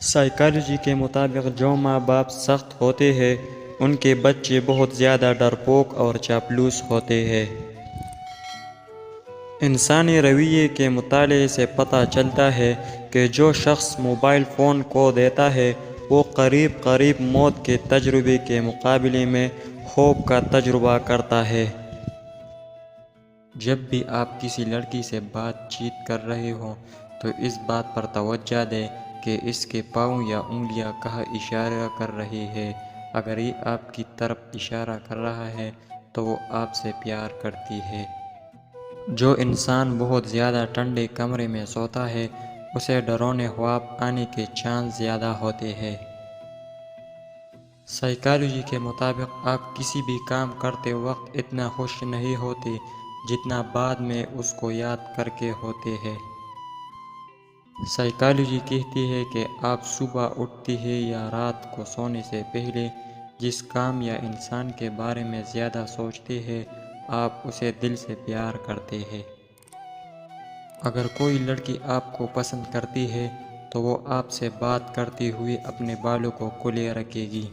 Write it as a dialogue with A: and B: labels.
A: Psychology کے مطابق جو ماں باپ سخت ہوتے ہیں ان کے بچے بہت زیادہ ڈرپوک اور چاپلوس ہوتے ہیں۔ انسانی رویے کے مطالعے سے پتہ چلتا ہے کہ جو شخص موبائل فون کو دیتا ہے وہ قریب موت کے تجربے کے مقابلے میں خوف کا تجربہ کرتا ہے۔ جب بھی آپ کسی لڑکی سے بات چیت کر رہے ہوں تو اس بات پر توجہ دیں کہ اس کے پاؤں یا انگلیاں کہاں اشارہ کر رہی ہیں۔ اگر یہ آپ کی طرف اشارہ کر رہا ہے تو وہ آپ سے پیار کرتی ہے۔ جو انسان بہت زیادہ ٹھنڈے کمرے میں سوتا ہے اسے ڈراؤنے خواب آنے کے چانس زیادہ ہوتے ہیں۔ سائیکالوجی کے مطابق آپ کسی بھی کام کرتے وقت اتنا خوش نہیں ہوتے جتنا بعد میں اس کو یاد کر کے ہوتے ہیں۔ سائیکالوجی کہتی ہے کہ آپ صبح اٹھتے ہیں یا رات کو سونے سے پہلے جس کام یا انسان کے بارے میں زیادہ سوچتے ہیں آپ اسے دل سے پیار کرتے ہیں۔ اگر کوئی لڑکی آپ کو پسند کرتی ہے تو وہ آپ سے بات کرتے ہوئے اپنے بالوں کو کھلے رکھے گی۔